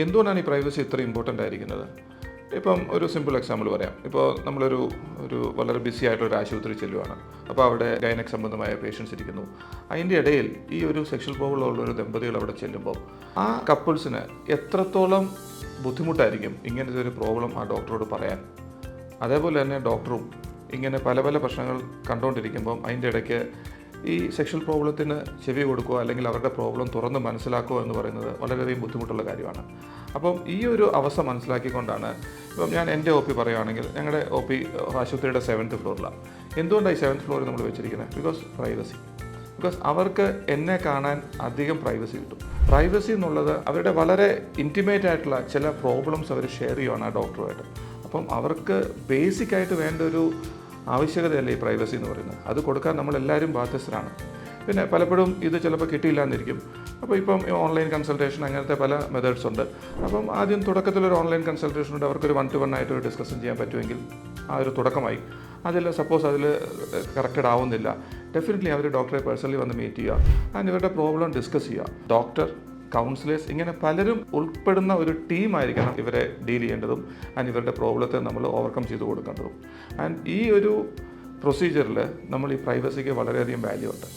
എന്തുകൊണ്ടാണ് ഈ പ്രൈവസി ഇത്ര ഇമ്പോർട്ടൻ്റ് ആയിരിക്കുന്നത്? ഇപ്പം ഒരു സിമ്പിൾ എക്സാമ്പിൾ പറയാം. ഇപ്പോൾ നമ്മളൊരു വളരെ ബിസി ആയിട്ടൊരു ആശുപത്രി ചെല്ലുവാണ്. അപ്പോൾ അവിടെ ഗൈനക് സംബന്ധമായ പേഷ്യൻസ് ഇരിക്കുന്നു. അതിൻ്റെ ഇടയിൽ ഈ ഒരു സെക്ഷൽ പ്രോബ്ലം ഉള്ളൊരു ദമ്പതികൾ അവിടെ ചെല്ലുമ്പോൾ ആ കപ്പിൾസിന് എത്രത്തോളം ബുദ്ധിമുട്ടായിരിക്കും ഇങ്ങനത്തെ ഒരു പ്രോബ്ലം ആ ഡോക്ടറോട് പറയാൻ. അതേപോലെ തന്നെ ഡോക്ടറും ഇങ്ങനെ പല പല പ്രശ്നങ്ങൾ കണ്ടുകൊണ്ടിരിക്കുമ്പം അതിൻ്റെ ഇടയ്ക്ക് ഈ സെക്ഷൽ പ്രോബ്ലത്തിന് ചെവി കൊടുക്കുക അല്ലെങ്കിൽ അവരുടെ പ്രോബ്ലം തുറന്ന് മനസ്സിലാക്കുക എന്ന് പറയുന്നത് വളരെയധികം ബുദ്ധിമുട്ടുള്ള കാര്യമാണ്. അപ്പം ഈ ഒരു അവസ്ഥ മനസ്സിലാക്കിക്കൊണ്ടാണ് ഇപ്പം ഞാൻ എൻ്റെ ഒ പി പറയുകയാണെങ്കിൽ ഞങ്ങളുടെ ഒ പി ആശുപത്രിയുടെ 7th ഫ്ലോറിലാണ്. എന്തുകൊണ്ടാണ് ഈ 7th ഫ്ലോറിൽ നമ്മൾ വെച്ചിരിക്കുന്നത്? ബിക്കോസ് അവർക്ക് എന്നെ കാണാൻ അധികം പ്രൈവസി കിട്ടും. പ്രൈവസി എന്നുള്ളത് അവരുടെ വളരെ ഇൻറ്റിമേറ്റ് ആയിട്ടുള്ള ചില പ്രോബ്ലംസ് അവർ ഷെയർ ചെയ്യുകയാണ് ആ ഡോക്ടറുമായിട്ട്. അപ്പം അവർക്ക് ബേസിക്കായിട്ട് വേണ്ട ഒരു ആവശ്യകതയല്ലേ ഈ പ്രൈവസി എന്ന് പറയുന്നത്. അത് കൊടുക്കാൻ നമ്മളെല്ലാവരും ബാധ്യസ്ഥരാണ്. പിന്നെ പലപ്പോഴും ഇത് ചിലപ്പോൾ കിട്ടിയില്ല എന്നിരിക്കും. അപ്പോൾ ഇപ്പം ഓൺലൈൻ കൺസൾട്ടേഷൻ അങ്ങനത്തെ പല മെത്തേഡ്സ് ഉണ്ട്. അപ്പം ആദ്യം തുടക്കത്തിലൊരു ഓൺലൈൻ കൺസൾട്ടേഷൻ ഉണ്ട്, അവർക്കൊരു 1-to-1 ആയിട്ട് ഒരു ഡിസ്കഷൻ ചെയ്യാൻ പറ്റുമെങ്കിൽ ആ ഒരു തുടക്കമായി. സപ്പോസ് അതിൽ കറക്റ്റഡ് ആവുന്നില്ല, ഡെഫിനറ്റ്ലി അവർ ഡോക്ടറെ പേഴ്സണലി വന്ന് മീറ്റ് ചെയ്യുക, ആൻഡ് ഇവരുടെ പ്രോബ്ലം ഡിസ്കസ് ചെയ്യുക. ഡോക്ടർ, കൗൺസിലേഴ്സ്, ഇങ്ങനെ പലരും ഉൾപ്പെടുന്ന ഒരു ടീമായിരിക്കണം ഇവരെ ഡീൽ ചെയ്യേണ്ടതും ആൻഡ് ഇവരുടെ പ്രോബ്ലത്തെ നമ്മൾ ഓവർകം ചെയ്ത് കൊടുക്കേണ്ടതും. ആൻഡ് ഈ ഒരു പ്രൊസീജിയറിൽ നമ്മൾ ഈ പ്രൈവസിക്ക് വളരെയധികം വാല്യൂ ഉണ്ട്.